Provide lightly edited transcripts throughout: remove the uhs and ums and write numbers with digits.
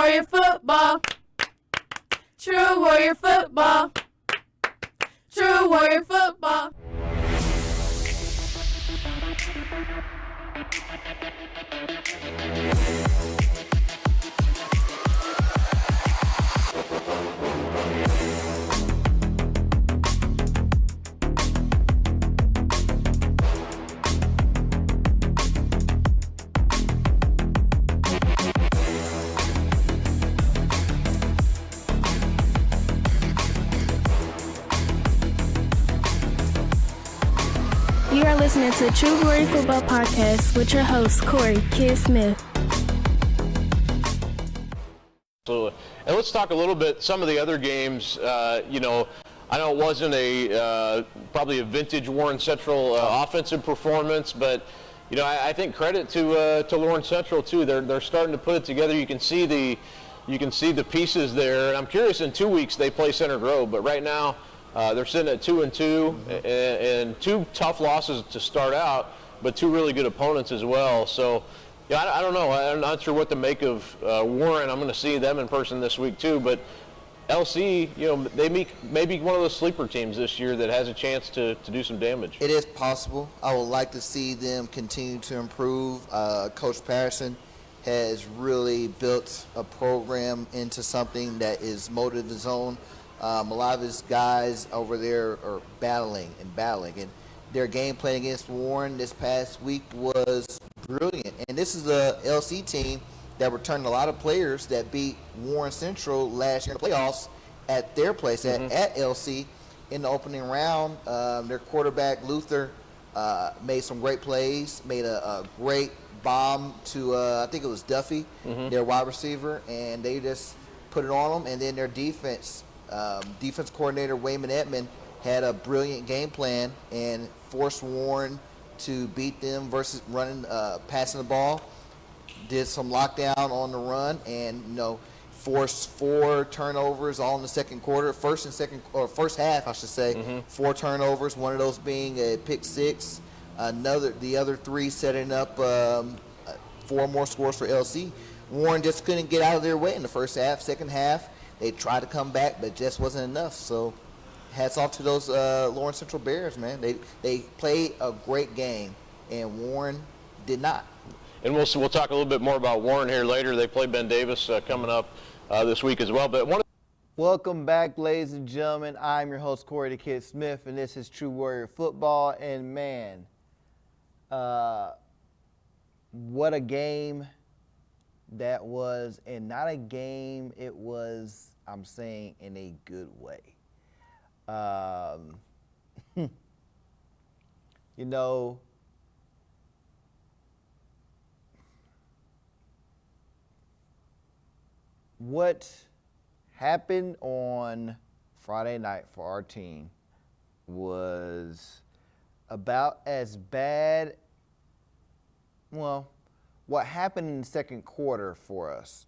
Warrior football. True Warrior football. True Warrior football. You are listening to True Warrior Football Podcast with your host, Corey Kid Smith. Absolutely. And let's talk a little bit, some of the other games, I know it wasn't probably a vintage Warren Central offensive performance, but, I think credit to Lawrence Central, too. They're starting to put it together. You can see the pieces there. And I'm curious, in 2 weeks they play Center Grove, but right now they're sitting at 2-2 and two tough losses to start out, but two really good opponents as well. So, I don't know. I'm not sure what to make of Warren. I'm going to see them in person this week too. But LC, they may be one of those sleeper teams this year that has a chance to do some damage. It is possible. I would like to see them continue to improve. Coach Patterson has really built a program into something that is motive his own. A lot of his guys over there are battling. And their game plan against Warren this past week was brilliant. And this is a LC team that returned a lot of players that beat Warren Central last year in the playoffs at their place, at LC. In the opening round, their quarterback, Luther, made some great plays, made a great bomb to, I think it was Duffy, their wide receiver, and they just put it on them. And then their defense coordinator, Wayman Edmond, had a brilliant game plan and forced Warren to beat them versus passing the ball. Did some lockdown on the run and forced 4 turnovers all in the second quarter, first half, I should say. 4 turnovers, one of those being a pick 6. The other 3 setting up 4 more scores for LC. Warren just couldn't get out of their way in the first half. Second half, they tried to come back, but just wasn't enough. So, hats off to those Lawrence Central Bears, man. They played a great game, and Warren did not. And we'll talk a little bit more about Warren here later. They play Ben Davis coming up this week as well. But Welcome back, ladies and gentlemen. I'm your host, Corey the Kid Smith, and this is True Warrior Football. And, man, what a game that was. And not a game, it was, I'm saying, in a good way. What happened on Friday night for our team was about as bad. Well, what happened in the second quarter for us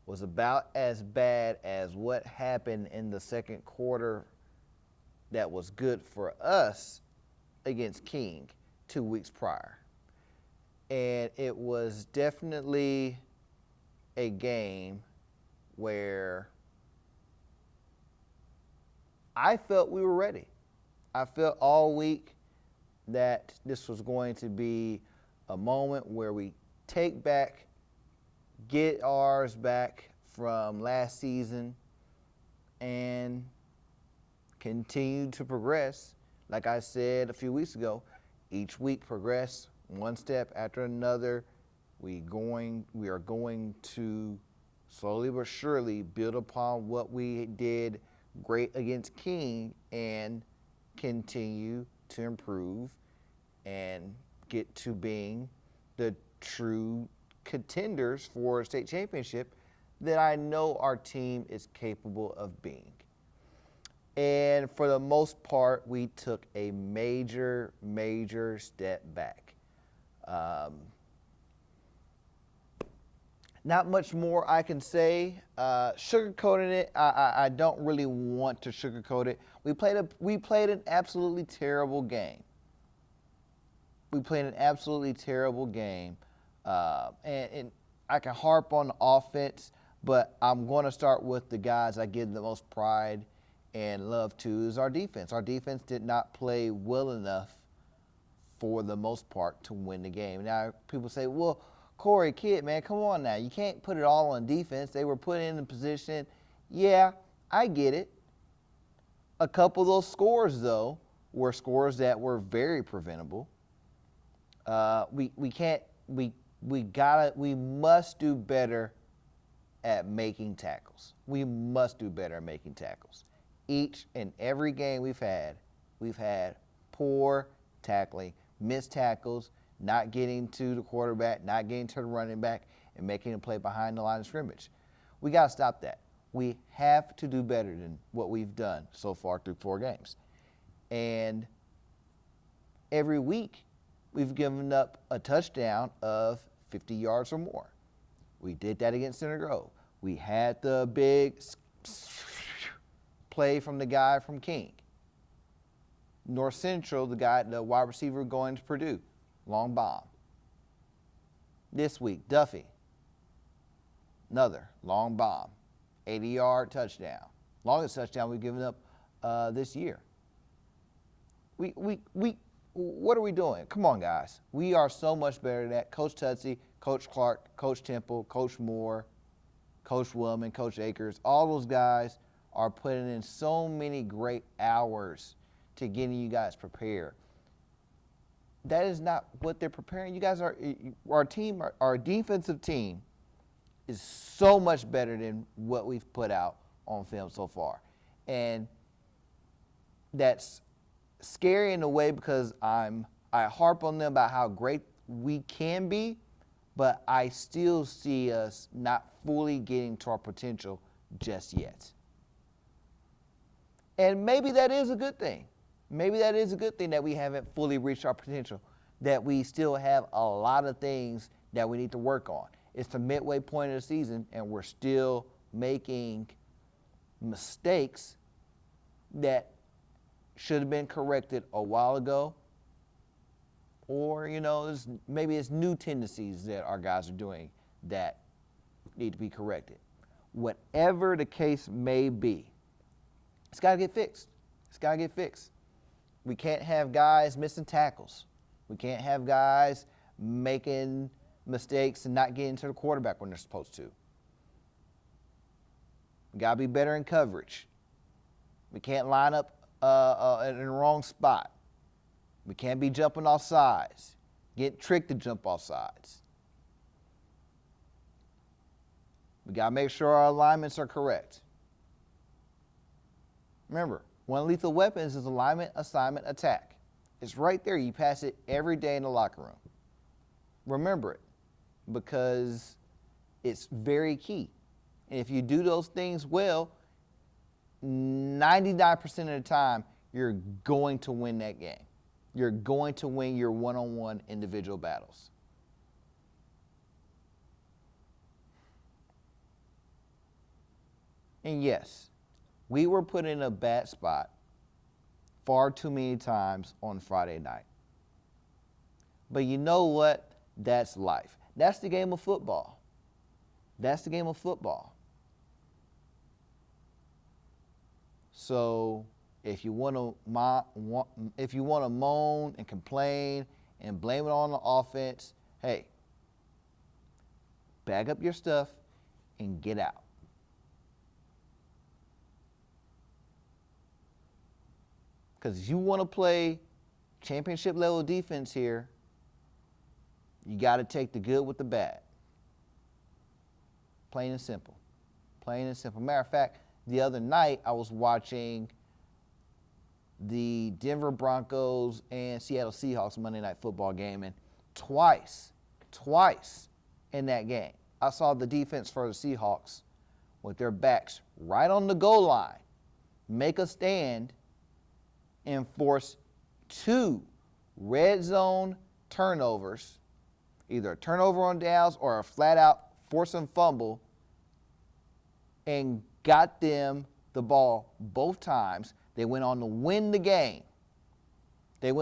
was about as bad as what happened in the second quarter that was good for us against King 2 weeks prior. And it was definitely a game where I felt we were ready. I felt all week that this was going to be a moment where we take back, get ours back from last season, and continue to progress. Like I said a few weeks ago, each week progress one step after another. We are going to slowly but surely build upon what we did great against King and continue to improve and get to being the true contenders for a state championship that I know our team is capable of being. And for the most part, we took a major, major step back. Not much more I can say. Sugarcoating it, I don't really want to sugarcoat it. We played an absolutely terrible game. And I can harp on the offense. But I'm going to start with the guys I give the most pride and love to is our defense. Our defense did not play well enough for the most part to win the game. Now, people say, well, Corey, kid, man, come on now. You can't put it all on defense. They were put in a position. Yeah, I get it. A couple of those scores, though, were scores that were very preventable. We must do better at making tackles. We must do better at making tackles. Each and every game we've had poor tackling, missed tackles, not getting to the quarterback, not getting to the running back, and making a play behind the line of scrimmage. We got to stop that. We have to do better than what we've done so far through 4 games. And every week, we've given up a touchdown of 50 yards or more. We did that against Center Grove. We had the big play from the guy from King. North Central, the wide receiver going to Purdue, long bomb. This week, Duffy, another long bomb, 80-yard touchdown, longest touchdown we've given up this year. What are we doing? Come on, guys. We are so much better than that. Coach Tutsey, Coach Clark, Coach Temple, Coach Moore, Coach Willman, Coach Akers, all those guys are putting in so many great hours to getting you guys prepared. That is not what they're preparing. You guys are, our defensive team is so much better than what we've put out on film so far. And that's scary in a way because I harp on them about how great we can be, but I still see us not fully getting to our potential just yet. And maybe that is a good thing. Maybe that is a good thing that we haven't fully reached our potential, that we still have a lot of things that we need to work on. It's the midway point of the season, and we're still making mistakes that should have been corrected a while ago. Or, maybe it's new tendencies that our guys are doing that need to be corrected. Whatever the case may be, it's got to get fixed. It's got to get fixed. We can't have guys missing tackles. We can't have guys making mistakes and not getting to the quarterback when they're supposed to. We got to be better in coverage. We can't line up in the wrong spot. We can't be jumping off sides, get tricked to jump off sides. We got to make sure our alignments are correct. Remember, one of the lethal weapons is alignment, assignment, attack. It's right there. You pass it every day in the locker room. Remember it, because it's very key. And if you do those things well, 99% of the time, you're going to win that game. You're going to win your one-on-one individual battles. And yes, we were put in a bad spot far too many times on Friday night. But you know what? That's life. That's the game of football. That's the game of football. So if you want to moan and complain and blame it on the offense, hey, bag up your stuff and get out. Because if you want to play championship level defense here, you got to take the good with the bad. Plain and simple. Plain and simple. Matter of fact, the other night I was watching the Denver Broncos and Seattle Seahawks Monday Night Football game, and twice in that game, I saw the defense for the Seahawks with their backs right on the goal line make a stand and force 2 red zone turnovers, either a turnover on downs or a flat-out force and fumble, and got them the ball both times. They went on to win the game. They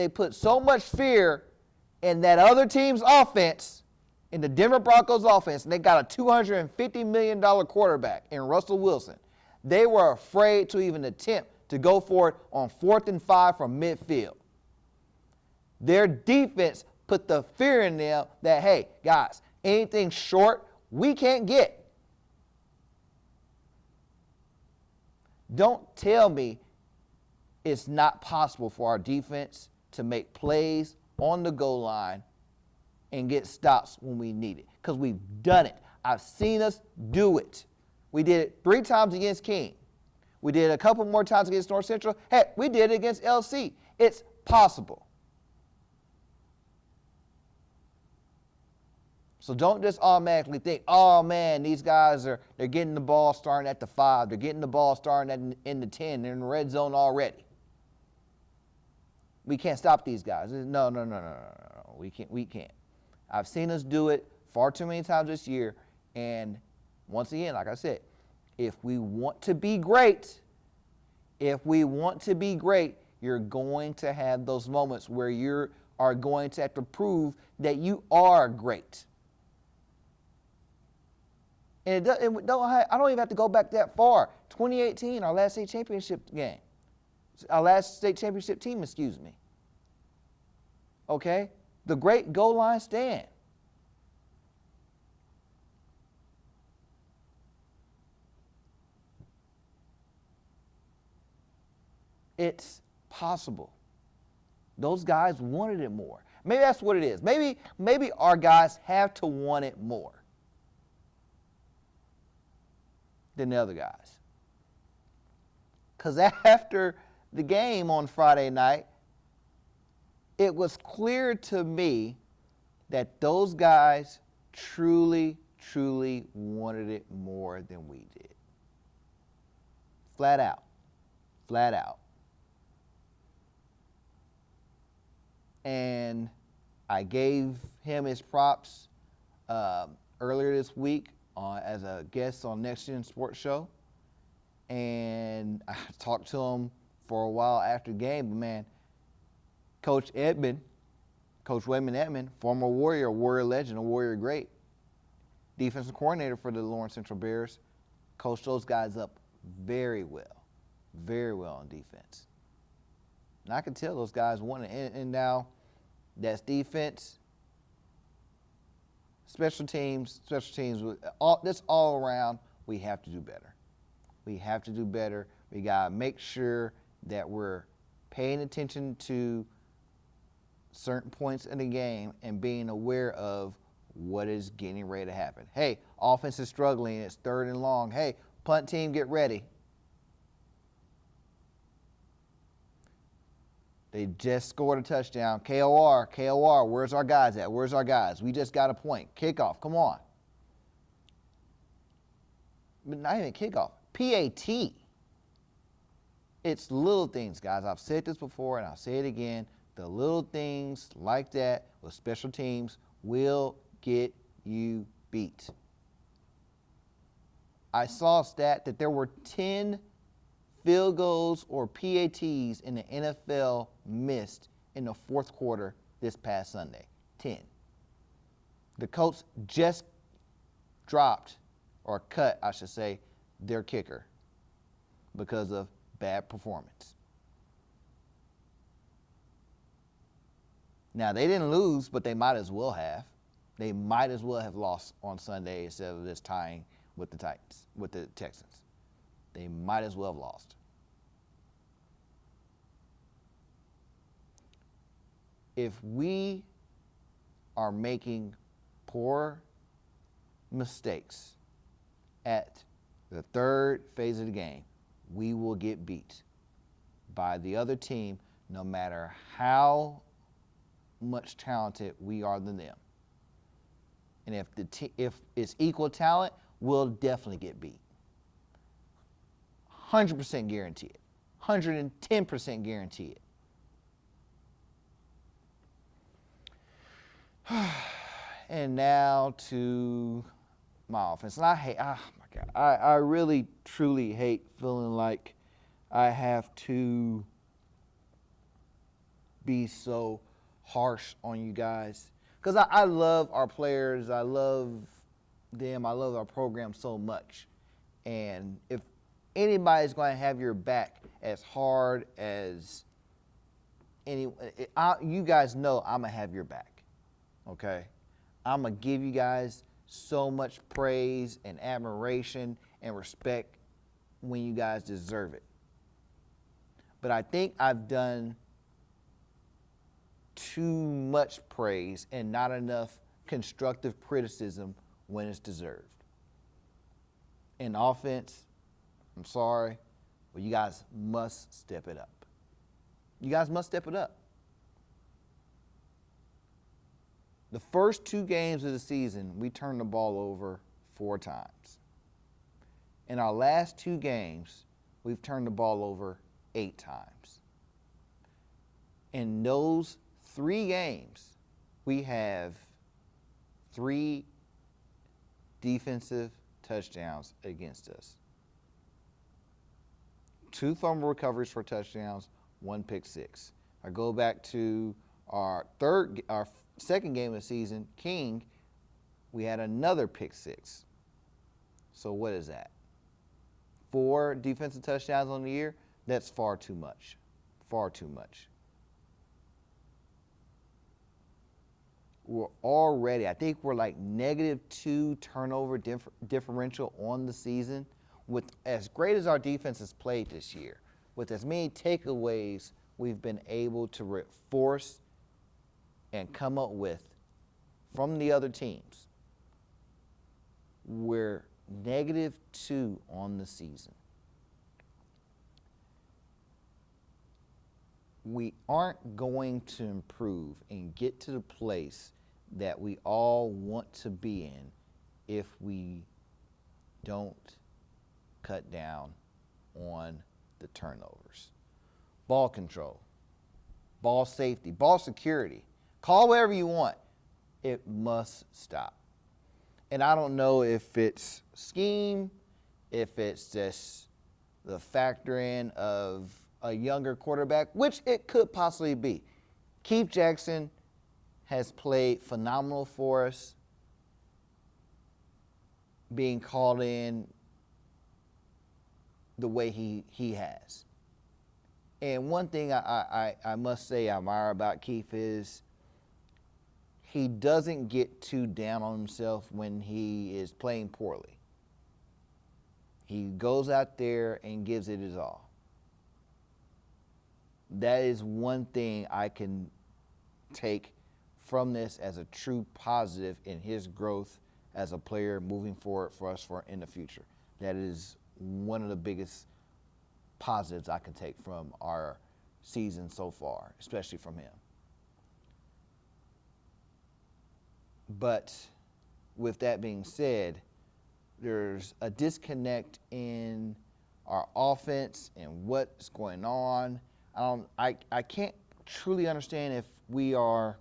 put so much fear in that other team's offense in the Denver Broncos offense, and they got a $250 million quarterback in Russell Wilson, they were afraid to even attempt to go for it on 4th and 5 from midfield. Their defense put the fear in them that, hey, guys, anything short, we can't get. Don't tell me it's not possible for our defense to make plays on the goal line and get stops when we need it, because we've done it. I've seen us do it. We did it 3 times against King. We did it a couple more times against North Central. Heck, we did it against LC. It's possible. So don't just automatically think, oh man, these guys they're getting the ball starting at the 5. They're getting the ball starting in the 10. They're in the red zone already. We can't stop these guys. No. We can't. I've seen us do it far too many times this year. And once again, like I said, if we want to be great, you're going to have those moments where you are going to have to prove that you are great. And I don't even have to go back that far. 2018, our last state championship game. Our last state championship team, Okay? The great goal line stand. It's possible. Those guys wanted it more. Maybe that's what it is. Maybe our guys have to want it more than the other guys. Because after the game on Friday night, it was clear to me that those guys truly wanted it more than we did. Flat out. And I gave him his props earlier this week as a guest on Next Gen Sports Show. And I talked to him for a while after the game. But man, Coach Wayman Edmond, former Warrior, a Warrior legend, a Warrior great, defensive coordinator for the Lawrence Central Bears, coached those guys up very well on defense. And I could tell those guys wanted it. And now that's defense, special teams, this all around, we have to do better. We got to make sure that we're paying attention to certain points in the game and being aware of what is getting ready to happen. Hey, offense is struggling. It's 3rd and long. Hey, punt team, get ready. They just scored a touchdown. KOR, where's our guys at? We just got a point. Kickoff, come on. But not even kickoff. PAT. It's little things, guys. I've said this before and I'll say it again. The little things like that with special teams will get you beat. I saw a stat that there were 10 field goals or PATs in the NFL missed in the 4th quarter this past Sunday. 10. The Colts just dropped, or cut, I should say, their kicker because of bad performance. Now, they didn't lose, but they might as well have. They might as well have lost on Sunday instead of just tying with the Texans. They might as well have lost. If we are making poor mistakes at the 3rd phase of the game, we will get beat by the other team no matter how much talented we are than them. And if it's equal talent, we'll definitely get beat. 100% guarantee it. 110% guarantee it. And now to my offense. And I really, truly hate feeling like I have to be so harsh on you guys. Because I love our players. I love them. I love our program so much. And if anybody's going to have your back as hard as you guys know I'm going to have your back, okay? I'm going to give you guys so much praise and admiration and respect when you guys deserve it. But I think I've done too much praise and not enough constructive criticism when it's deserved. In offense, I'm sorry, but you guys must step it up. You guys must step it up. The first 2 games of the season, we turned the ball over 4 times. In our last 2 games, we've turned the ball over 8 times. In those 3 games, we have 3 defensive touchdowns against us. 2 fumble recoveries for touchdowns, 1 pick six. I go back to our second game of the season, King, we had another pick six. So what is that? 4 defensive touchdowns on the year? That's far too much. Far too much. We're already, I think we're like -2 turnover differential on the season. With as great as our defense has played this year, with as many takeaways we've been able to force and come up with from the other teams, we're -2 on the season. We aren't going to improve and get to the place that we all want to be in if we don't cut down on the turnovers. Ball control, ball safety, ball security, call whatever you want. It must stop. And I don't know if it's scheme, if it's just the factor in of a younger quarterback, which it could possibly be. Keith Jackson has played phenomenal for us, being called in the way he has. And one thing I must say I admire about Keith is he doesn't get too down on himself when he is playing poorly. He goes out there and gives it his all. That is one thing I can take from this as a true positive in his growth as a player moving forward for us in the future. That is one of the biggest positives I can take from our season so far, especially from him. But with that being said, there's a disconnect in our offense and what's going on. I can't truly understand if we are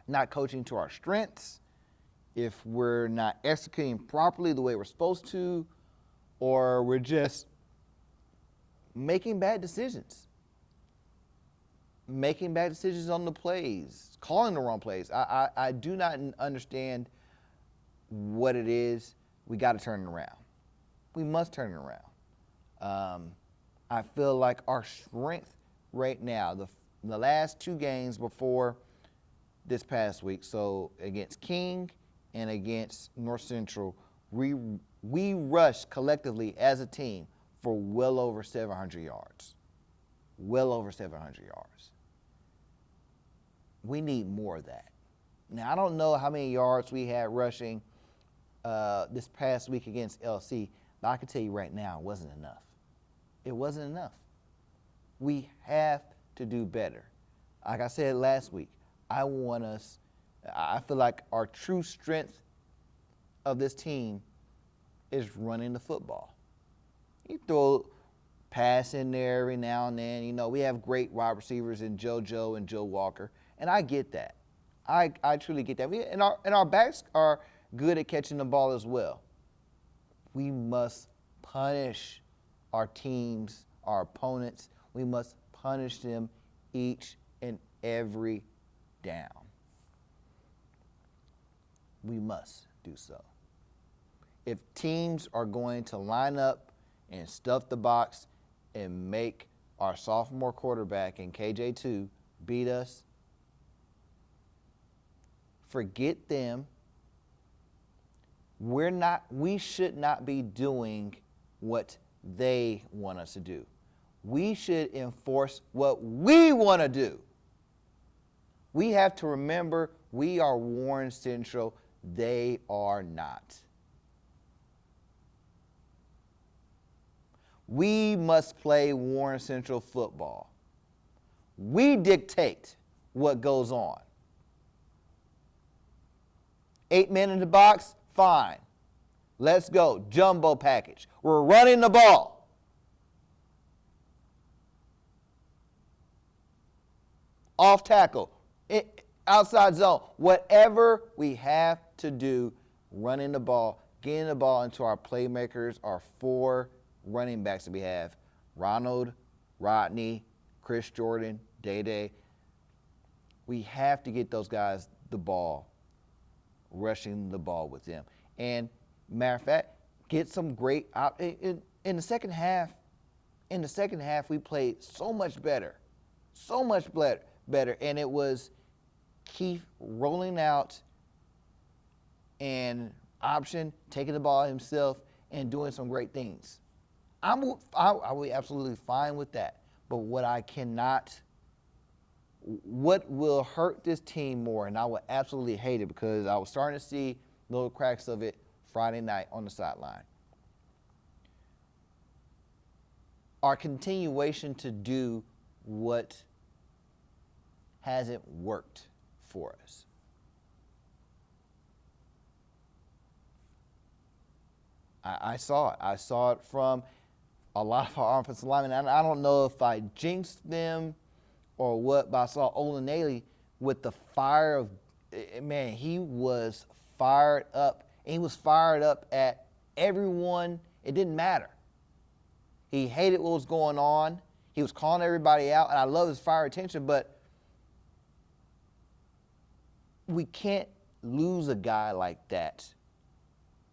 not coaching to our strengths, if we're not executing properly the way we're supposed to, or we're just making bad decisions. Making bad decisions on the plays, calling the wrong plays. I do not understand what it is. We got to turn it around. We must turn it around. I feel like our strength right now, the last 2 games before this past week, so against King and against North Central, we rushed collectively as a team for well over 700 yards. Well over 700 yards. We need more of that. Now, I don't know how many yards we had rushing this past week against LC, but I can tell you right now, it wasn't enough. It wasn't enough. We have to do better. Like I said last week, I feel like our true strength of this team is running the football. You throw a pass in there every now and then. You know, we have great wide receivers in JoJo and Joe Walker, and I get that. I truly get that. And our backs are good at catching the ball as well. We must punish our teams, our opponents. We must punish them each and every down. We must do so. If teams are going to line up and stuff the box and make our sophomore quarterback in KJ2 beat us, forget them. We should not be doing what they want us to do. We should enforce what we want to do. We have to remember we are Warren Central. They are not. We must play Warren Central football. We dictate what goes on. 8 men in the box, fine. Let's go. Jumbo package. We're running the ball. Off tackle. Outside zone. Whatever we have to do, running the ball, getting the ball into our playmakers, our 4 running backs that we have. Ronald, Rodney, Chris Jordan, Day-Day. We have to get those guys the ball, rushing the ball with them. And matter of fact, get some great in the second half. In the second half, we played so much better, and it was Keith rolling out and option, taking the ball himself, and doing some great things. I will be absolutely fine with that. But what will hurt this team more, and I would absolutely hate it because I was starting to see little cracks of it Friday night on the sideline. Our continuation to do what hasn't worked for us. I saw it. I saw it from a lot of our offensive linemen. And I don't know if I jinxed them or what, but I saw Olenele with the fire of, man, he was fired up. And he was fired up at everyone. It didn't matter. He hated what was going on. He was calling everybody out, and I love his fire attention, but we can't lose a guy like that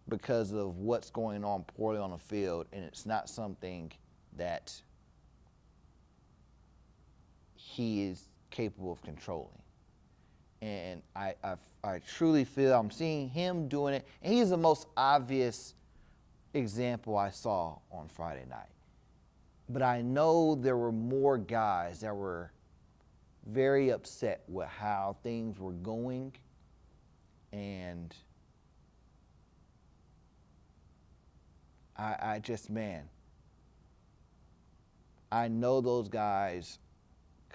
because of what's going on poorly on the field, and it's not something that he is capable of controlling. And I truly feel I'm seeing him doing it, and he's the most obvious example I saw on Friday night. But I know there were more guys that were very upset with how things were going, and I just, man, I know those guys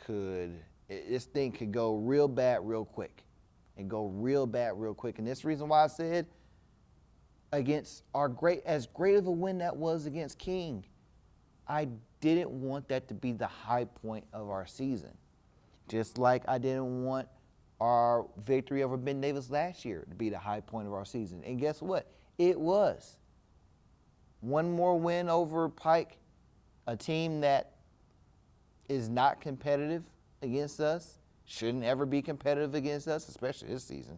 this thing could go real bad real quick and go real bad real quick. And that's the reason why I said against as great of a win that was against King, I didn't want that to be the high point of our season. Just like I didn't want our victory over Ben Davis last year to be the high point of our season. And guess what? It was. One more win over Pike, a team that is not competitive against us, shouldn't ever be competitive against us, especially this season.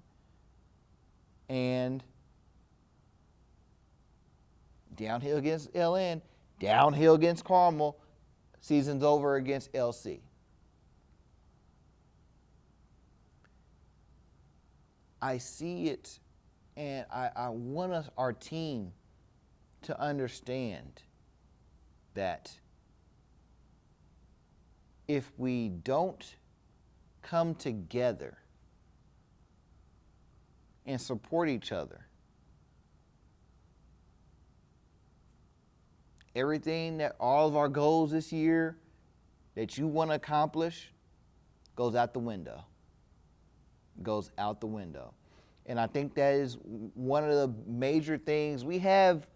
And downhill against LN, downhill against Carmel, season's over against LC. I see it, and I want our team to understand that if we don't come together and support each other, everything that all of our goals this year that you want to accomplish goes out the window. Goes out the window. And I think that is one of the major things. We have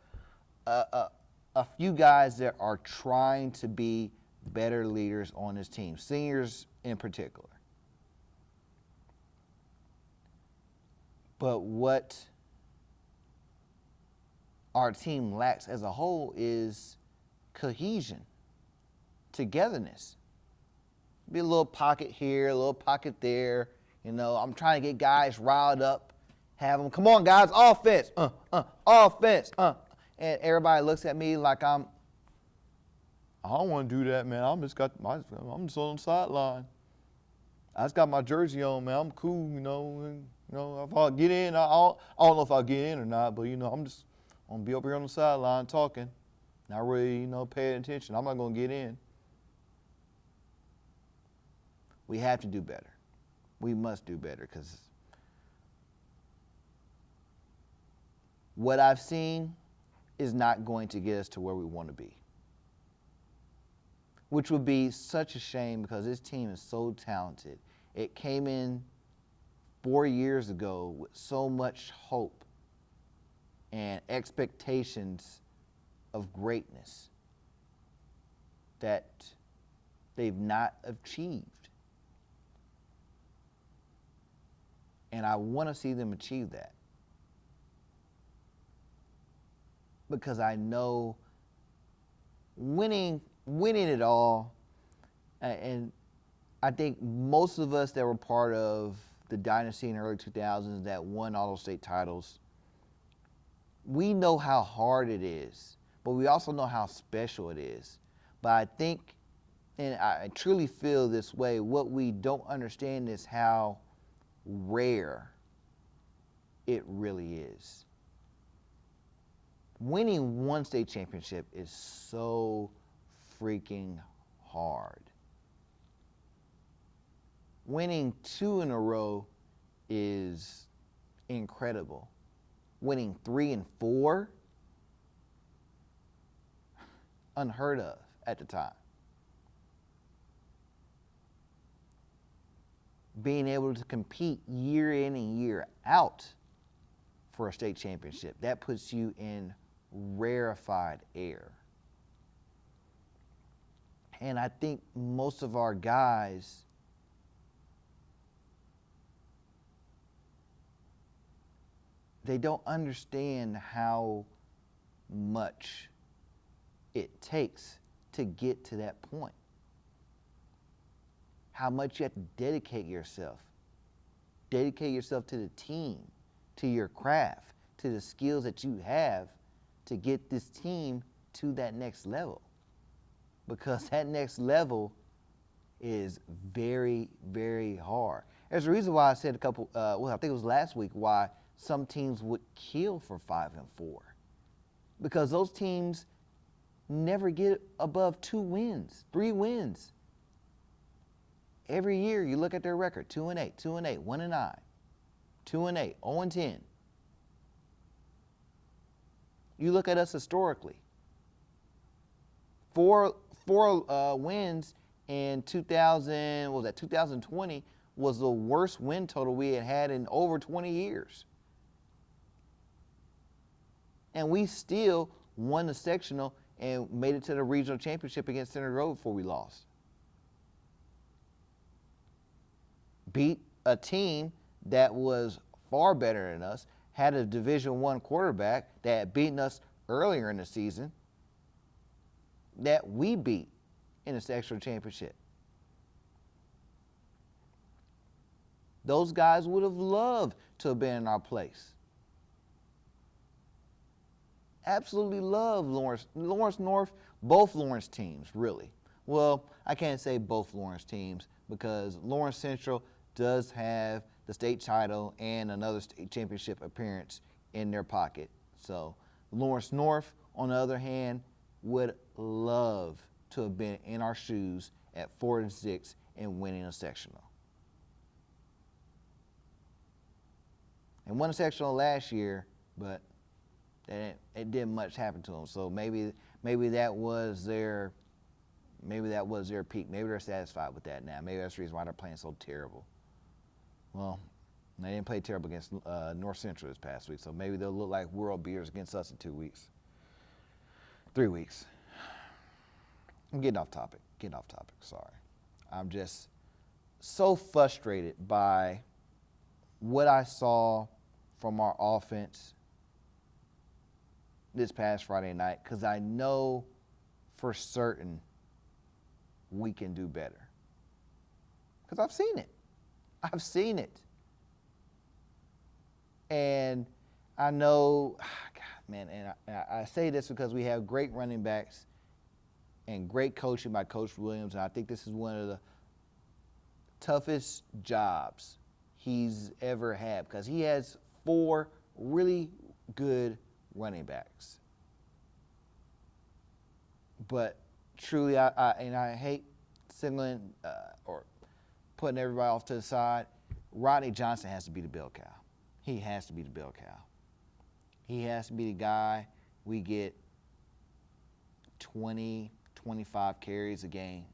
a few guys that are trying to be better leaders on this team, seniors in particular. But what our team lacks as a whole is cohesion, togetherness. Be a little pocket here, a little pocket there. You know, I'm trying to get guys riled up, have them. Come on, guys, offense, offense, and everybody looks at me like I don't want to do that, man. I'm just on the sideline. I just got my jersey on, man. I'm cool, you know. And, you know, if I get in, I don't know if I'll get in or not, but you know, I'm gonna be over here on the sideline talking, not really, you know, paying attention. I'm not gonna get in. We have to do better. We must do better because what I've seen is not going to get us to where we want to be, which would be such a shame because this team is so talented. It came in 4 years ago with so much hope and expectations of greatness that they've not achieved. And I want to see them achieve that. Because I know winning it all, and I think most of us that were part of the dynasty in the early 2000s that won all those state titles, we know how hard it is, but we also know how special it is. But I think, and I truly feel this way, what we don't understand is how rare it really is. Winning one state championship is so freaking hard. Winning 2 in a row is incredible. Winning 3 and 4, unheard of at the time. Being able to compete year in and year out for a state championship, that puts you in rarefied air. And I think most of our guys they don't understand how much it takes to get to that point. How much you have to dedicate yourself to the team, to your craft, to the skills that you have to get this team to that next level. Because that next level is very, very hard. There's a reason why I said I think it was last week, why some teams would kill for 5 and 4. Because those teams never get above 2 wins, 3 wins. Every year you look at their record, 2-8, 2-8, 1-9, 2-8, 0-10. You look at us historically. 4 wins in 2020 was the worst win total we had in over 20 years. And we still won the sectional and made it to the regional championship against Center Grove before we lost. Beat a team that was far better than us, had a Division I quarterback that had beaten us earlier in the season that we beat in the sectional championship. Those guys would have loved to have been in our place. Absolutely love Lawrence North, both Lawrence teams, really. Well, I can't say both Lawrence teams because Lawrence Central does have the state title and another state championship appearance in their pocket. So Lawrence North, on the other hand, would love to have been in our shoes at 4-6 and winning a sectional. And won a sectional last year, but it didn't much happen to them. So maybe that was their peak. Maybe they're satisfied with that now. Maybe that's the reason why they're playing so terrible. Well, they didn't play terrible against North Central this past week, so maybe they'll look like world beaters against us in 2 weeks. 3 weeks. I'm getting off topic. Sorry. I'm just so frustrated by what I saw from our offense this past Friday night, because I know for certain we can do better. Because I've seen it. And I know, God, man, and I say this because we have great running backs and great coaching by Coach Williams, and I think this is one of the toughest jobs he's ever had because he has 4 really good running backs. But truly, I hate singling or putting everybody off to the side. Rodney Johnson has to be the bell cow. He has to be the bell cow. He has to be the guy we get 20, 25 carries a game.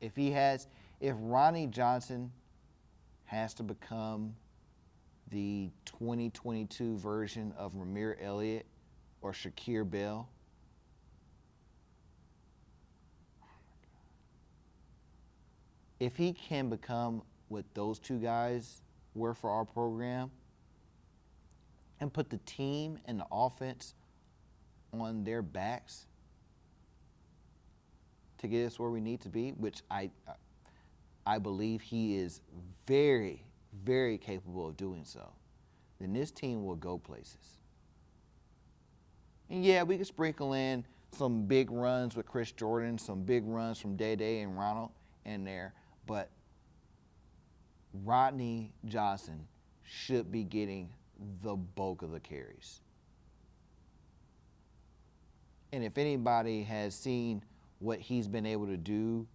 If Ronnie Johnson has to become the 2022 version of Ramir Elliott or Shakir Bell, if he can become what those 2 guys were for our program and put the team and the offense on their backs to get us where we need to be, which I believe he is very, very capable of doing so, then this team will go places. And yeah, we can sprinkle in some big runs with Chris Jordan, some big runs from Day and Ronald in there, but Rodney Johnson should be getting the bulk of the carries. And if anybody has seen what he's been able to do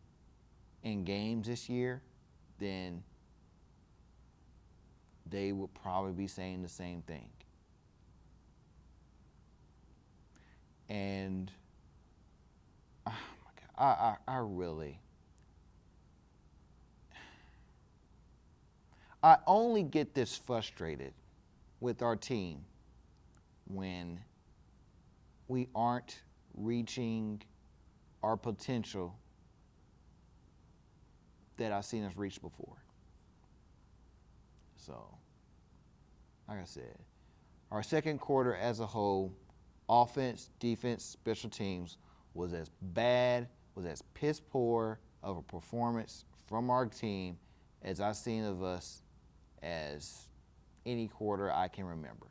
in games this year, then they will probably be saying the same thing. And oh my God, I only get this frustrated with our team when we aren't reaching our potential that I've seen us reach before. So, like I said, our second quarter as a whole, offense, defense, special teams, was as bad, was as piss poor of a performance from our team as I've seen of us as any quarter I can remember.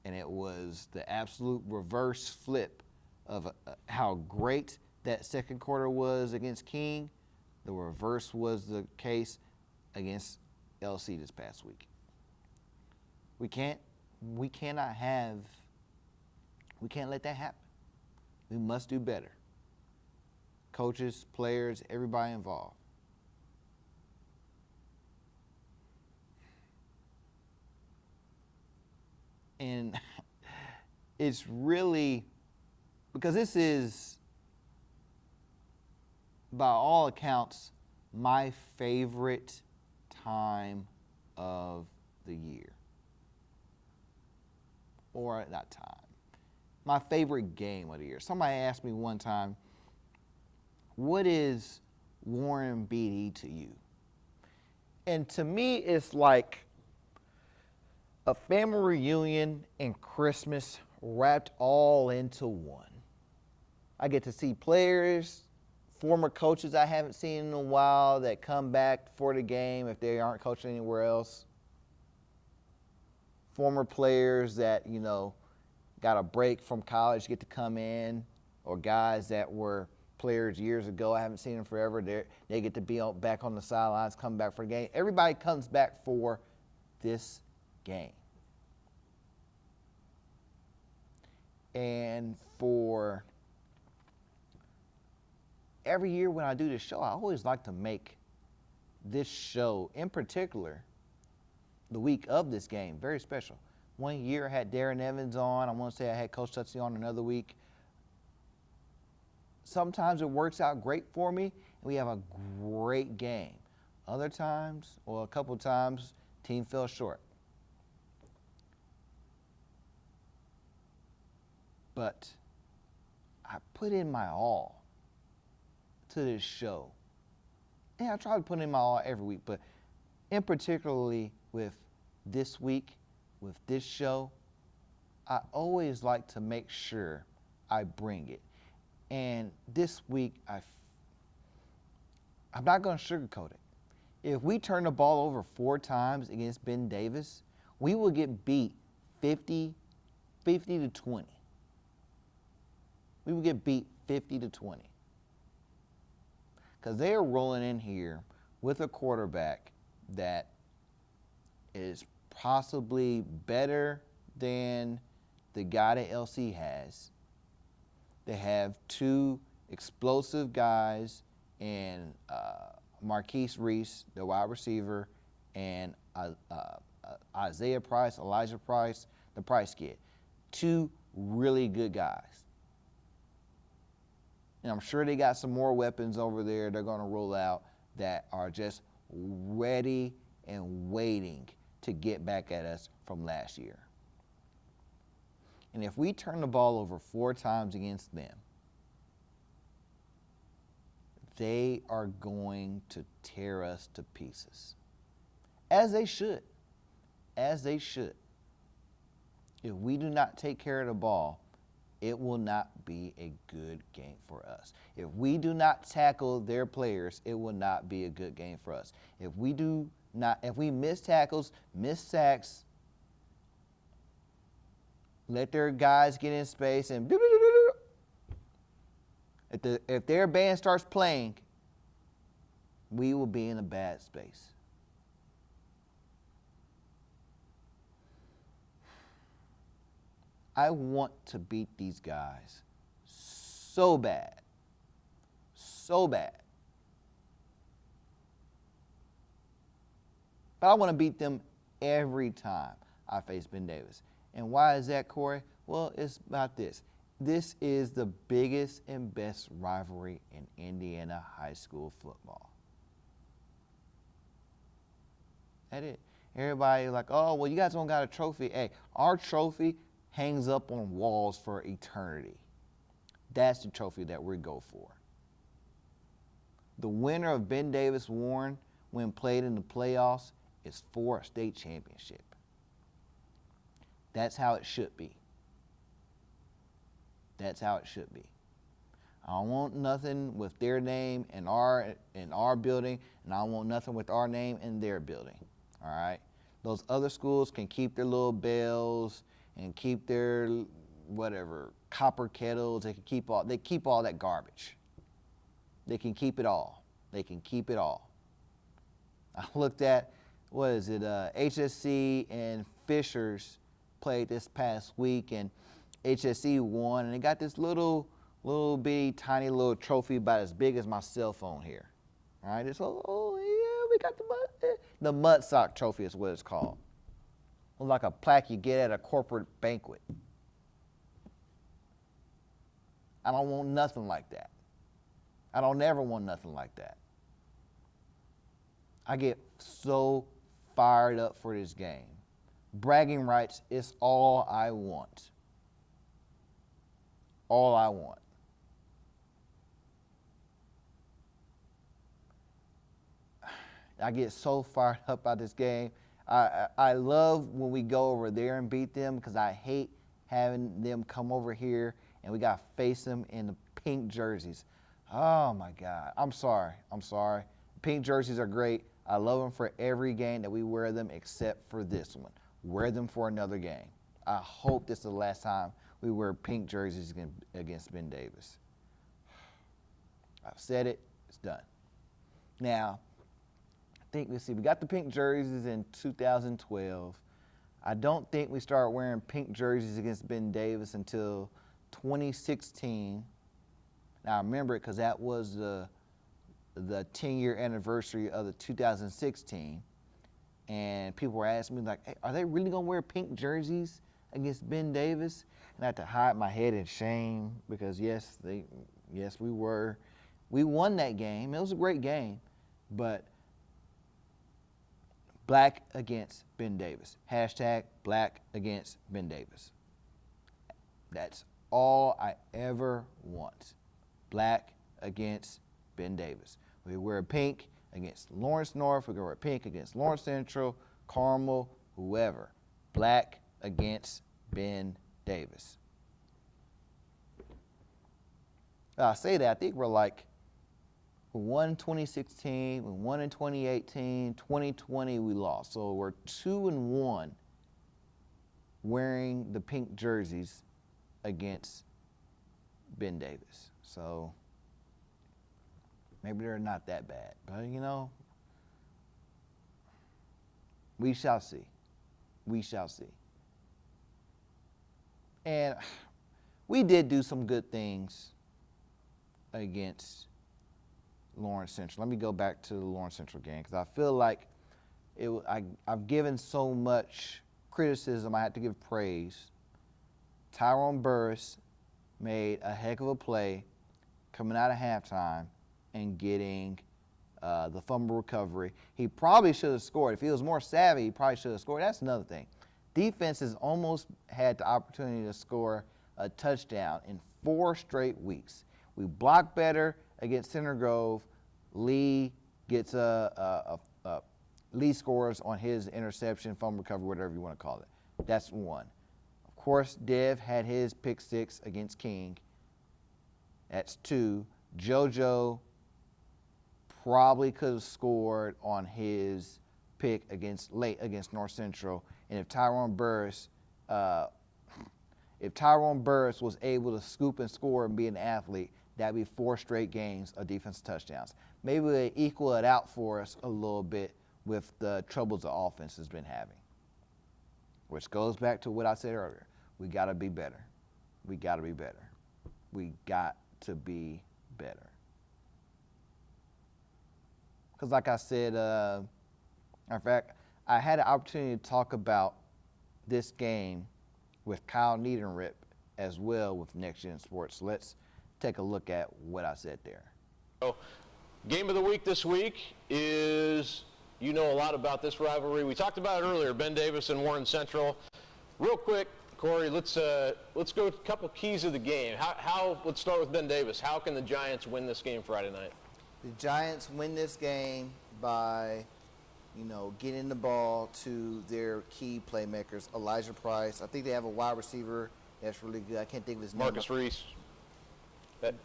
And it was the absolute reverse flip of how great that second quarter was against King. The reverse was the case against LC this past week. We can't let that happen. We must do better. Coaches, players, everybody involved. And it's really, because this is, by all accounts, my favorite time of the year. Or not time. My favorite game of the year. Somebody asked me one time, what is Warren Beatty to you? And to me, it's like a family reunion and Christmas wrapped all into one. I get to see players, former coaches I haven't seen in a while that come back for the game if they aren't coaching anywhere else. Former players that, got a break from college get to come in, or guys that were players years ago, I haven't seen them forever, they get to be back on the sidelines, come back for the game. Everybody comes back for this game. And for every year when I do this show, I always like to make this show, in particular, the week of this game, very special. One year I had Darren Evans on. I want to say I had Coach Tutsy on another week. Sometimes it works out great for me, and we have a great game. Other times, or a couple times, team fell short. But I put in my all to this show. And I try to put in my all every week, but in particularly with this week, with this show, I always like to make sure I bring it. And this week, I'm not going to sugarcoat it. If we turn the ball over 4 times against Ben Davis, we will get beat 50 to 20. We will get beat 50 to 20. Because they are rolling in here with a quarterback that is possibly better than the guy that LC has. They have 2 explosive guys in Marquise Reese, the wide receiver, and Elijah Price, the Price kid. 2 really good guys. And I'm sure they got some more weapons over there they're going to roll out that are just ready and waiting to get back at us from last year. And if we turn the ball over 4 times against them, they are going to tear us to pieces. As they should. As they should. If we do not take care of the ball, it will not be a good game for us. If we do not tackle their players, it will not be a good game for us. If we miss tackles, miss sacks, let their guys get in space and if their band starts playing, we will be in a bad space. I want to beat these guys so bad. So bad. But I want to beat them every time I face Ben Davis. And why is that, Corey? Well, it's about this. This is the biggest and best rivalry in Indiana high school football. That's it. Everybody like, oh, well, you guys don't got a trophy. Hey, our trophy hangs up on walls for eternity. That's the trophy that we go for. The winner of Ben Davis Warren when played in the playoffs is for a state championship. That's how it should be. That's how it should be. I don't want nothing with their name in our building, and I don't want nothing with our name in their building. All right? Those other schools can keep their little bells and keep their whatever copper kettles. They keep all that garbage. They can keep it all. They can keep it all. I looked at HSC and Fishers played this past week, and HSC won, and they got this little bitty tiny little trophy about as big as my cell phone here. All right, it's we got the mud sock trophy is what it's called. Like a plaque you get at a corporate banquet. I don't want nothing like that. I don't ever want nothing like that. I get so fired up for this game. Bragging rights is all I want. All I want. I get so fired up about this game. I love when we go over there and beat them because I hate having them come over here and we got to face them in the pink jerseys. Oh, my God. I'm sorry. Pink jerseys are great. I love them for every game that we wear them except for this one. Wear them for another game. I hope this is the last time we wear pink jerseys against Ben Davis. I've said it. It's done. Now, we got the pink jerseys in 2012. I don't think we started wearing pink jerseys against Ben Davis until 2016. Now, I remember it because that was the 10-year anniversary of the 2016. And people were asking me, like, hey, are they really going to wear pink jerseys against Ben Davis? And I had to hide my head in shame because, yes, we were. We won that game. It was a great game. But black against Ben Davis. Hashtag black against Ben Davis. That's all I ever want. Black against Ben Davis. We wear pink against Lawrence North. We're going to wear pink against Lawrence Central, Carmel, whoever. Black against Ben Davis. I say that, I think we're We won in 2016, we won in 2018, 2020 we lost. So we're 2-1 wearing the pink jerseys against Ben Davis. So maybe they're not that bad, but we shall see. We shall see. And we did do some good things against Lawrence Central. Let me go back to the Lawrence Central game because I feel like I've given so much criticism, I had to give praise. Tyrone Burris made a heck of a play coming out of halftime and getting the fumble recovery. He probably should have scored. If he was more savvy, he probably should have scored. That's another thing. Defenses almost had the opportunity to score a touchdown in 4 straight weeks. We blocked better against Center Grove. Lee gets Lee scores on his interception, fumble recovery, whatever you want to call it. That's one. Of course, Dev had his pick 6 against King. That's 2. JoJo probably could have scored on his pick late against North Central. And if Tyrone Burris was able to scoop and score and be an athlete, that'd be 4 straight games of defensive touchdowns. Maybe they equal it out for us a little bit with the troubles the offense has been having. Which goes back to what I said earlier. We got to be better. We got to be better. We got to be better. Because like I said, in fact, I had an opportunity to talk about this game with Kyle Needhamrip as well with Next Gen Sports. Let's take a look at what I said there. So, game of the week this week is, you know a lot about this rivalry. We talked about it earlier, Ben Davis and Warren Central. Real quick, Corey, let's go a couple keys of the game. Let's start with Ben Davis. How can the Giants win this game Friday night? The Giants win this game by, getting the ball to their key playmakers. Elijah Price. I think they have a wide receiver that's really good. I can't think of his name. Marcus Reese.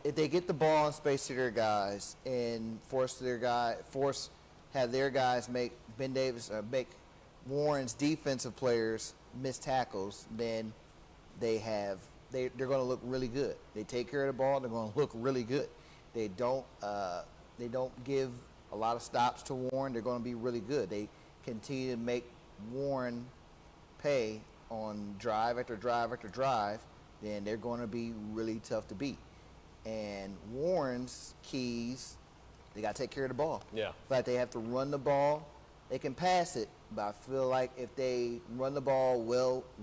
If they get the ball in space to their guys and have their guys make Ben Davis make Warren's defensive players miss tackles, then they're going to look really good. They take care of the ball, they're going to look really good. They don't give a lot of stops to Warren. They're going to be really good. They continue to make Warren pay on drive after drive after drive, then they're going to be really tough to beat. And Warren's keys, they got to take care of the ball. Yeah. In fact, they have to run the ball. They can pass it, but I feel like if they run the ball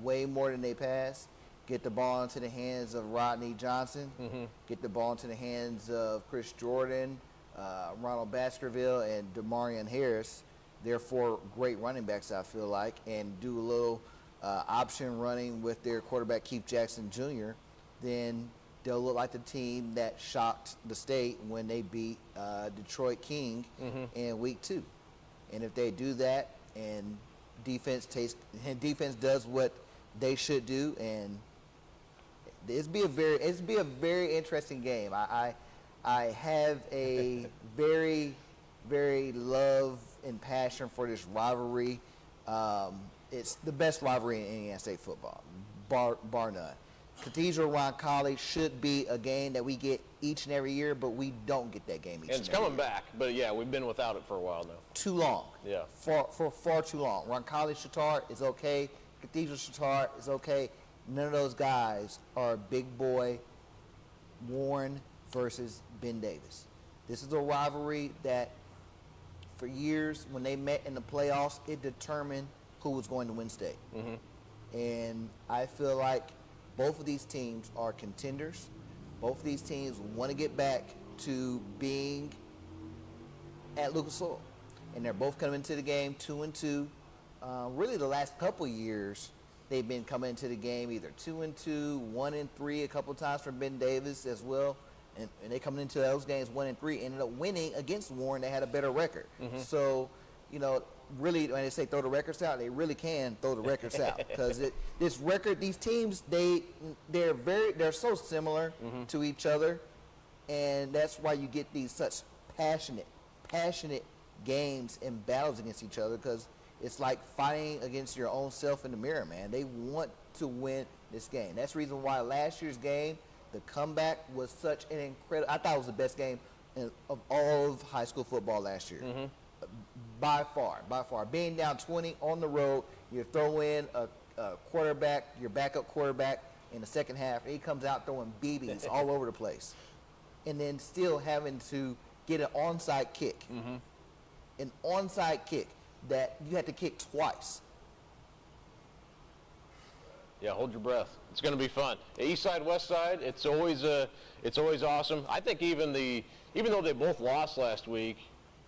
way more than they pass, get the ball into the hands of Rodney Johnson, get the ball into the hands of Chris Jordan, Ronald Baskerville, and DeMarion Harris. They're 4 great running backs, I feel like, and do a little option running with their quarterback, Keith Jackson Jr., then they'll look like the team that shocked the state when they beat Detroit King in week 2. And if they do that and defense does what they should do, and it'd be a very interesting game. I have a very, very love and passion for this rivalry. It's the best rivalry in Indiana State football, bar none. Cathedral Roncalli should be a game that we get each and every year, but we don't get that game each and every year. And it's coming back, but yeah, we've been without it for a while now. Too long. Yeah. For far too long. Roncalli Chatard is okay. Cathedral Chatard is okay. None of those guys are big boy Warren versus Ben Davis. This is a rivalry that for years when they met in the playoffs, it determined who was going to win state. And I feel like both of these teams are contenders. Both of these teams want to get back to being at Lucas Oil. And they're both coming into the game 2-2. Really the last couple years, they've been coming into the game either 2-2, 1-3 a couple times for Ben Davis as well. And they coming into those games 1-3, ended up winning against Warren. They had a better record. So, really, when they say throw the records out, they really can throw the records out because these teams, they're so similar to each other, and that's why you get these such passionate games and battles against each other, because it's like fighting against your own self in the mirror, man. They want to win this game. That's the reason why last year's game, the comeback was such an incredible. I thought it was the best game of all of high school football last year. By far. Being down 20 on the road, you throw in a quarterback, your backup quarterback in the second half, and he comes out throwing BBs all over the place. And then still having to get an onside kick. An onside kick that you had to kick twice. Yeah, hold your breath. It's going to be fun. East side, west side, it's always awesome. I think even though they both lost last week,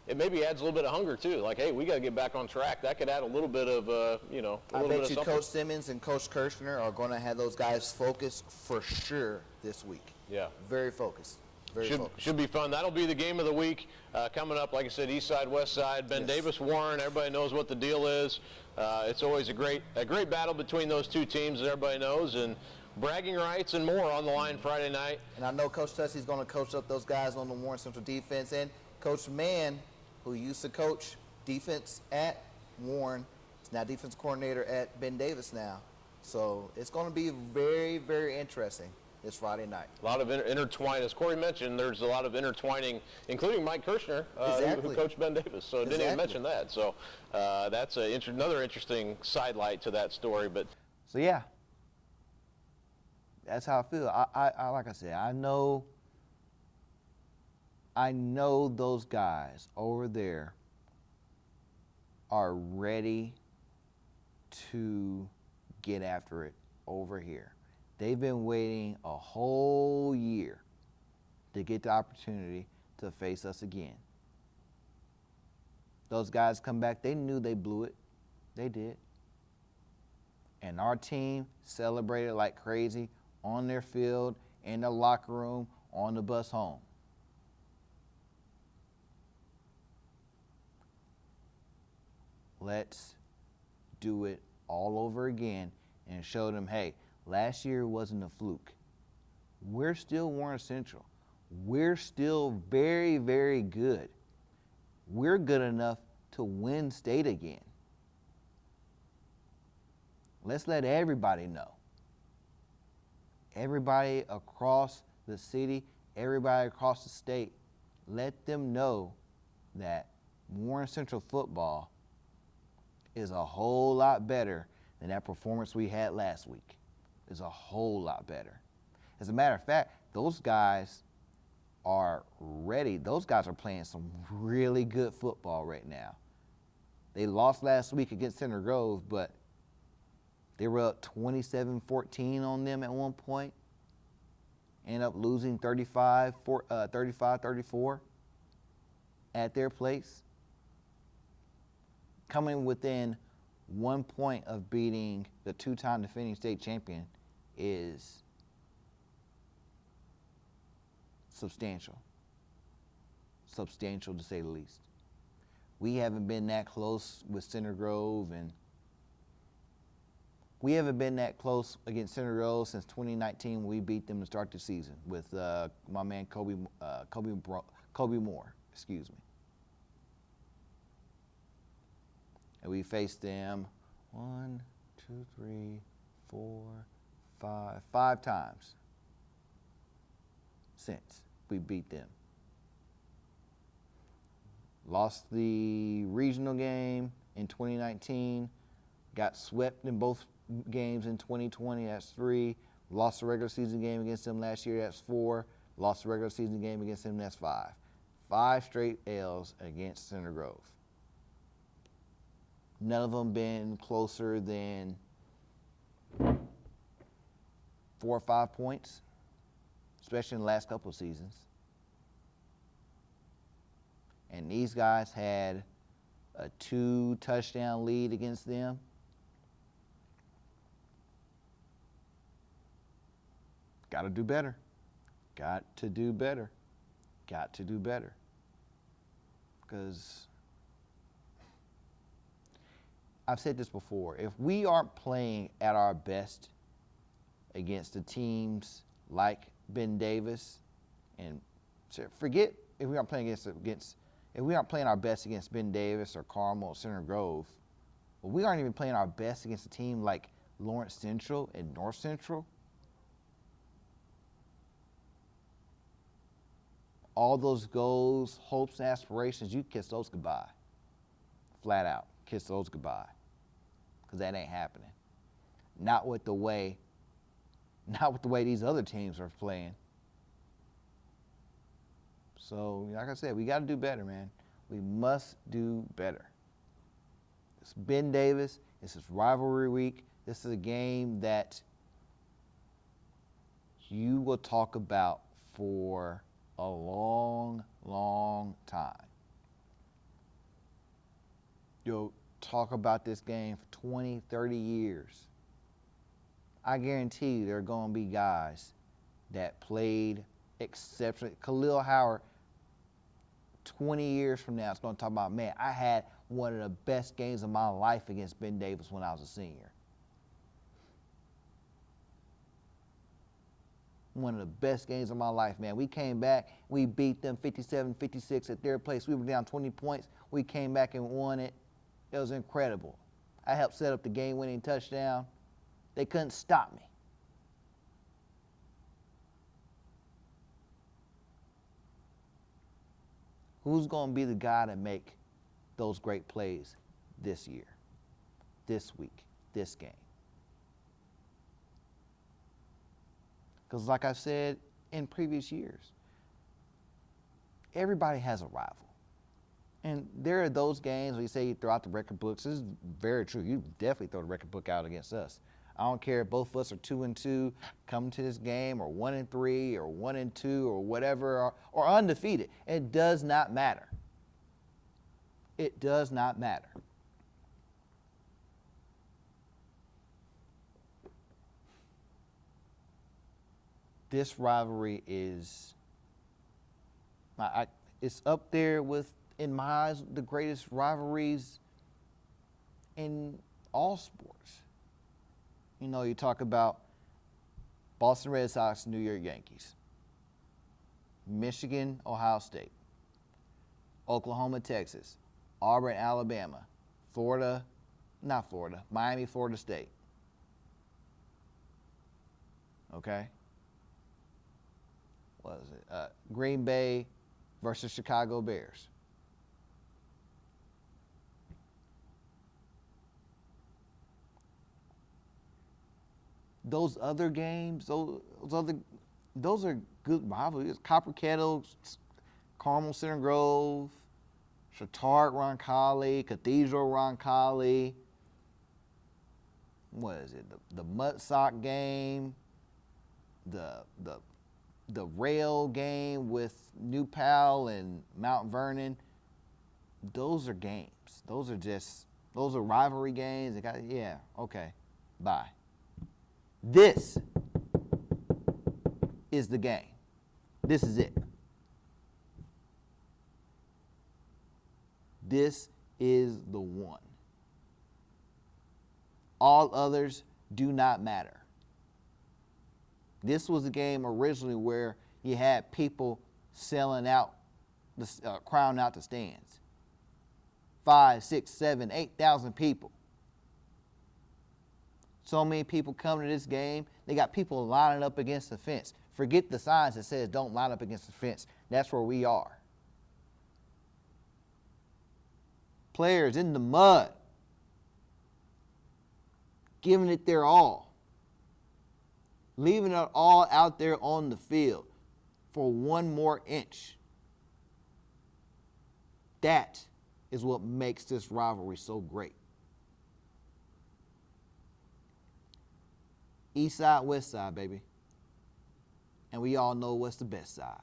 it maybe adds a little bit of hunger too. Like, hey, we got to get back on track. That could add a little bit of I bet you Coach Simmons and Coach Kirshner are going to have those guys focused for sure this week. Yeah, very focused. Should be fun. That'll be the game of the week coming up. Like I said, east side, west side. Ben Davis, Warren. Everybody knows what the deal is. It's always a great battle between those two teams, as everybody knows, and bragging rights and more on the line Friday night. And I know Coach Tussey's going to coach up those guys on the Warren Central defense, and Coach Mann, who used to coach defense at Warren, is now defense coordinator at Ben Davis now. So it's going to be very, very interesting this Friday night. A lot of intertwine. As Corey mentioned, there's a lot of intertwining, including Mike Kirshner, who coached Ben Davis. So didn't even mention that. So that's another interesting sidelight to that story. But So, yeah, that's how I feel. I like I said, I know those guys over there are ready to get after it over here. They've been waiting a whole year to get the opportunity to face us again. Those guys come back, they knew they blew it. They did. And our team celebrated like crazy on their field, in the locker room, on the bus home. Let's do it all over again and show them, hey, last year wasn't a fluke. We're still Warren Central. We're still very, very good. We're good enough to win state again. Let's let everybody know. Everybody across the city, everybody across the state, let them know that Warren Central football is a whole lot better than that performance we had last week. Is a whole lot better. As a matter of fact, those guys are ready. Those guys are playing some really good football right now. They lost last week against Center Grove, but they were up 27-14 on them at one point. Ended up losing 35-34 at their place. Coming within 1 point of beating the two-time defending state champion is substantial. Substantial, to say the least. We haven't been that close with Center Grove, and we haven't been that close against Center Grove since 2019 when we beat them to start the season with my man Kobe Moore, excuse me. And we faced them 5 times since we beat them. Lost the regional game in 2019, got swept in both games in 2020, that's 3. Lost the regular season game against them last year, that's 4. Lost the regular season game against them, that's 5. 5 straight L's against Center Grove. None of them been closer than 4 or 5 points, especially in the last couple of seasons. And these guys had a 2-touchdown lead against them. Got to do better. Got to do better. Got to do better. Because I've said this before, if we aren't playing at our best against the teams like Ben Davis, and forget if we aren't playing if we aren't playing our best against Ben Davis or Carmel or Center Grove, well, we aren't even playing our best against a team like Lawrence Central and North Central. All those goals, hopes, and aspirations, you kiss those goodbye. Flat out, kiss those goodbye. Because that ain't happening. Not with the way these other teams are playing. So, like I said, we got to do better, man. We must do better. It's Ben Davis. This is rivalry week. This is a game that you will talk about for a long, long time. You'll talk about this game for 20, 30 years. I guarantee you there are going to be guys that played exceptionally. Khalil Howard, 20 years from now, is going to talk about, man, I had one of the best games of my life against Ben Davis when I was a senior. One of the best games of my life, man. We came back, we beat them 57-56 at their place. We were down 20 points. We came back and won it. It was incredible. I helped set up the game-winning touchdown. They couldn't stop me. Who's going to be the guy to make those great plays this year, this week, this game? Because like I said in previous years, everybody has a rival. And there are those games where you say you throw out the record books. This is very true. You definitely throw the record book out against us. I don't care if both of us are 2-2 coming to this game, or 1-3, or 1-2, or whatever, or undefeated. It does not matter. It does not matter. This rivalry is, it's up there with, in my eyes, the greatest rivalries in all sports. You know, you talk about Boston Red Sox, New York Yankees, Michigan, Ohio State, Oklahoma, Texas, Auburn, Alabama, Miami, Florida State. Okay? What is it? Green Bay versus Chicago Bears. Those other games, those are good rivalries. Copper Kettle, Carmel, Center Grove, Chatard, Roncalli, Cathedral, Roncalli. What is it? The Mud Sock game, the rail game with New Pal and Mount Vernon. Those are games. Those are rivalry games. Okay, bye. This is the game. This is it. This is the one. All others do not matter. This was a game originally where you had people selling out, crowding out the stands. 5, 6, 7, 8,000 people. So many people coming to this game. They got people lining up against the fence. Forget the signs that says don't line up against the fence. That's where we are. Players in the mud, giving it their all, leaving it all out there on the field for one more inch. That is what makes this rivalry so great. East side, west side, baby. And we all know what's the best side.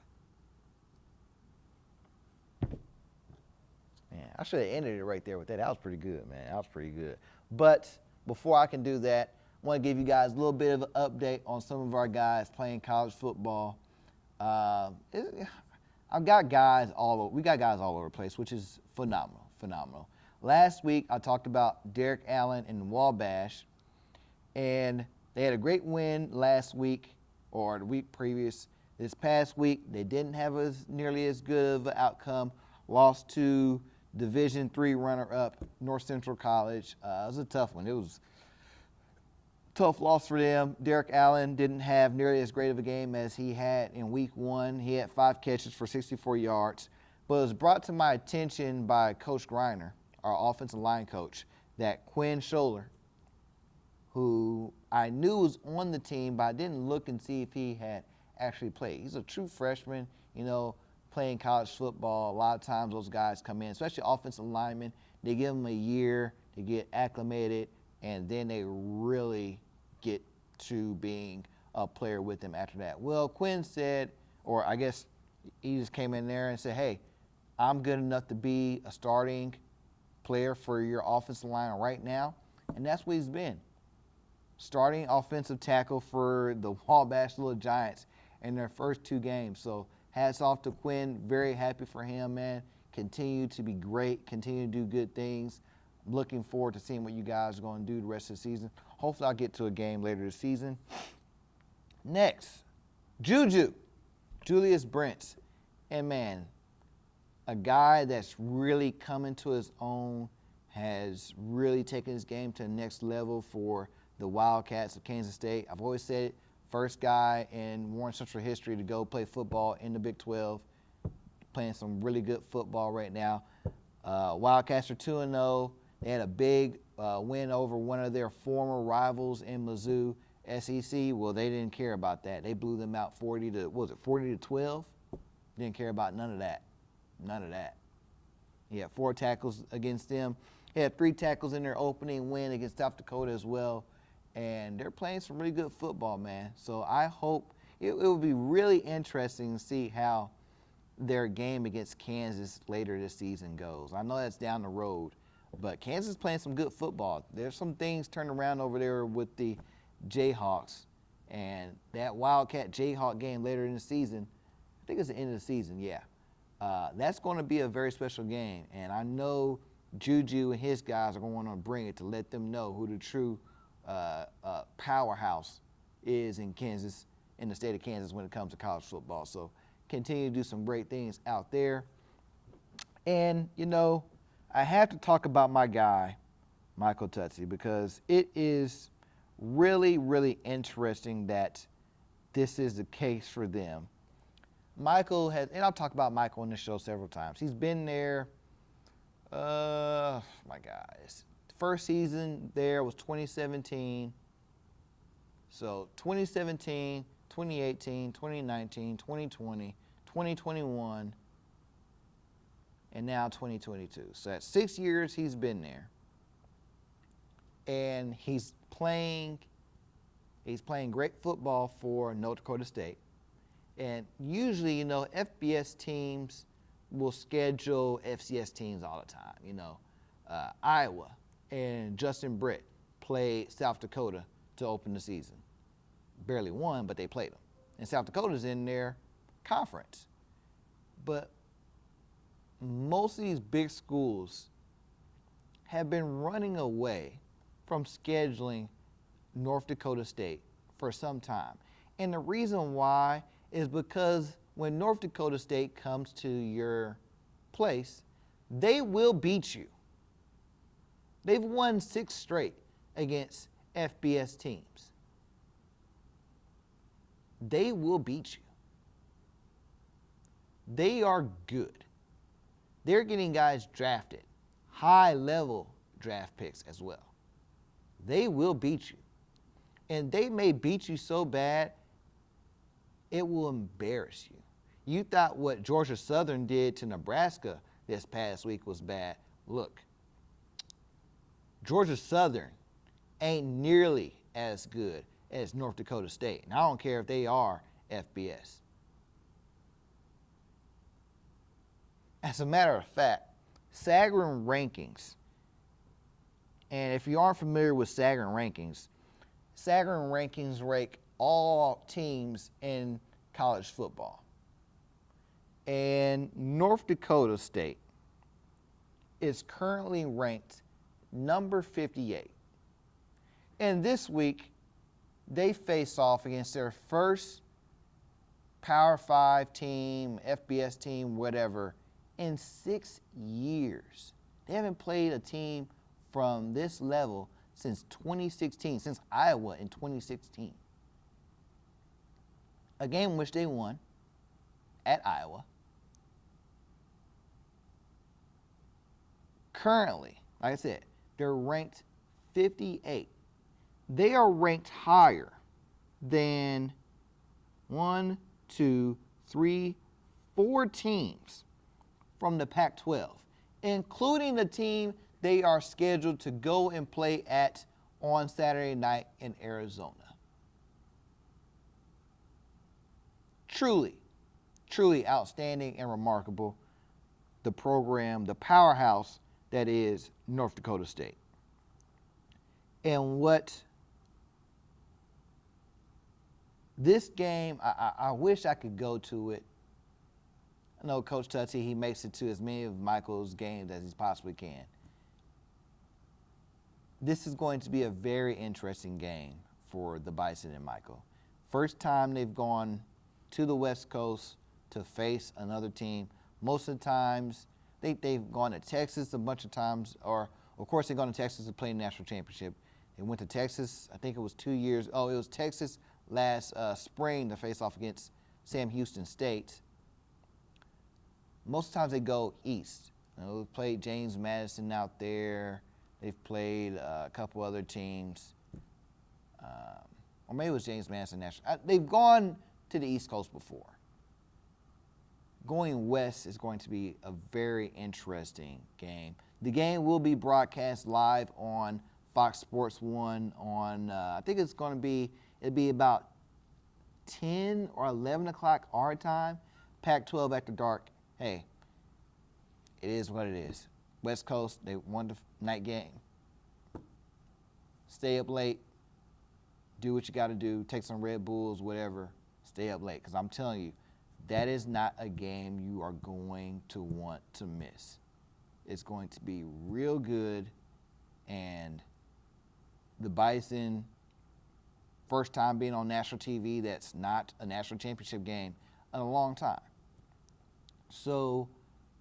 Man, I should have ended it right there with that. That was pretty good, man. That was pretty good. But before I can do that, I want to give you guys a little bit of an update on some of our guys playing college football. I've got guys all over. We got guys all over the place, which is phenomenal. Last week, I talked about Derek Allen and Wabash, and they had a great win last week, or the week previous. This past week, they didn't have nearly as good of an outcome. Lost to Division III runner-up North Central College. It was a tough one. It was a tough loss for them. Derek Allen didn't have nearly as great of a game as he had in week 1. He had 5 catches for 64 yards. But it was brought to my attention by Coach Griner, our offensive line coach, that Quinn Scholler, who I knew was on the team, but I didn't look and see if he had actually played. He's a true freshman, playing college football. A lot of times those guys come in, especially offensive linemen, they give them a year to get acclimated, and then they really get to being a player with them after that. Well, Quinn said, or I guess he just came in there and said, hey, I'm good enough to be a starting player for your offensive line right now, and that's what he's been. Starting offensive tackle for the Wabash Little Giants in their first 2 games. So hats off to Quinn. Very happy for him, man. Continue to be great. Continue to do good things. I'm looking forward to seeing what you guys are going to do the rest of the season. Hopefully I'll get to a game later this season. Next, Julius Brents. And, man, a guy that's really coming to his own, has really taken his game to the next level for the Wildcats of Kansas State. I've always said it, first guy in Warren Central history to go play football in the Big 12, playing some really good football right now. Wildcats are 2-0. They had a big win over one of their former rivals in Mizzou, SEC. Well, they didn't care about that. They blew them out 40 to 12? Didn't care about none of that. None of that. He had 4 tackles against them. He had 3 tackles in their opening win against South Dakota as well. And they're playing some really good football, man. So I hope it will be really interesting to see how their game against Kansas later this season goes. I know that's down the road, but Kansas is playing some good football. There's some things turned around over there with the Jayhawks, and that Wildcat Jayhawk game later in the season, I think it's the end of the season, yeah. That's going to be a very special game, and I know Juju and his guys are going to want to bring it to let them know who the true powerhouse is in Kansas, in the state of Kansas when it comes to college football. So continue to do some great things out there. And, I have to talk about my guy, Michael Tutsi, because it is really, really interesting that this is the case for them. Michael has, and I'll talk about Michael on this show several times. He's been there, my guys. First season there was 2017. So 2017, 2018, 2019, 2020, 2021, and now 2022. So that's 6 years he's been there. And he's playing great football for North Dakota State. And usually, FBS teams will schedule FCS teams all the time. Iowa and Justin Britt played South Dakota to open the season. Barely won, but they played them. And South Dakota's in their conference. But most of these big schools have been running away from scheduling North Dakota State for some time. And the reason why is because when North Dakota State comes to your place, they will beat you. They've won 6 straight against FBS teams. They will beat you. They are good. They're getting guys drafted, high-level draft picks as well. They will beat you. And they may beat you so bad, it will embarrass you. You thought what Georgia Southern did to Nebraska this past week was bad. Look, Georgia Southern ain't nearly as good as North Dakota State. And I don't care if they are FBS. As a matter of fact, Sagarin rankings, and if you aren't familiar with Sagarin rankings rank all teams in college football. And North Dakota State is currently ranked number 58. And this week, they face off against their first Power 5 team, FBS team, whatever, in 6 years. They haven't played a team from this level since 2016, since Iowa in 2016. A game which they won at Iowa. Currently, like I said, they're ranked 58. They are ranked higher than 1, 2, 3, 4 teams from the Pac-12, including the team they are scheduled to go and play at on Saturday night in Arizona. Truly, truly outstanding and remarkable, the program, the powerhouse that is North Dakota State. And what this game, I wish I could go to it. I know Coach Tutsy, he makes it to as many of Michael's games as he possibly can. This is going to be a very interesting game for the Bison and Michael. First time they've gone to the West Coast to face another team. Most of the times, they've gone to Texas a bunch of times, or of course they've gone to Texas to play the national championship. They went to Texas, I think it was 2 years. Oh, it was Texas last spring to face off against Sam Houston State. Most times they go east. They've played James Madison out there. They've played a couple other teams. Or maybe it was James Madison National. They've gone to the East Coast before. Going west is going to be a very interesting game. The game will be broadcast live on Fox Sports 1 on, I think it's going to be, it'll be about 10 or 11 o'clock our time. Pac-12 after dark. Hey, it is what it is. West Coast, they won the night game. Stay up late. Do what you got to do. Take some Red Bulls, whatever. Stay up late. Because I'm telling you, that is not a game you are going to want to miss. It's going to be real good. And the Bison, first time being on national TV, that's not a national championship game in a long time. So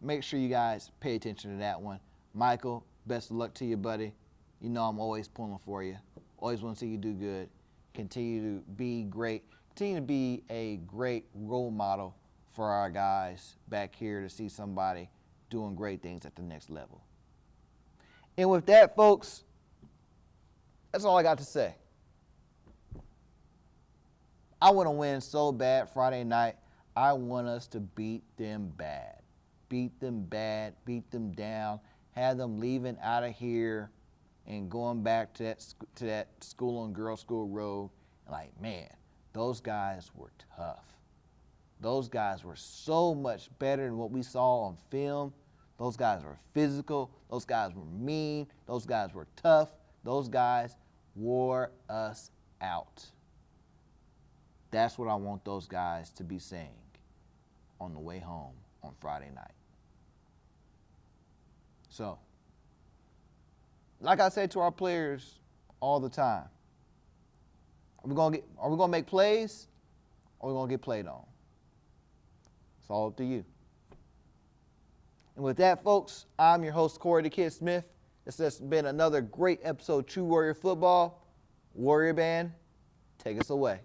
make sure you guys pay attention to that one. Michael, best of luck to you, buddy. You know I'm always pulling for you. Always want to see you do good. Continue to be great. Continue to be a great role model for our guys back here to see somebody doing great things at the next level. And with that, folks, that's all I got to say. I want to win so bad Friday night. I want us to beat them bad. Beat them bad, beat them down, have them leaving out of here and going back to that school on Girls School Road. Like, man, those guys were tough. Those guys were so much better than what we saw on film. Those guys were physical. Those guys were mean. Those guys were tough. Those guys wore us out. That's what I want those guys to be saying on the way home on Friday night. So, like I say to our players all the time, are we gonna make plays, or are we gonna get played on? It's all up to you. And with that, folks, I'm your host, Corey the Kid Smith. This has been another great episode of True Warrior Football. Warrior Band, take us away.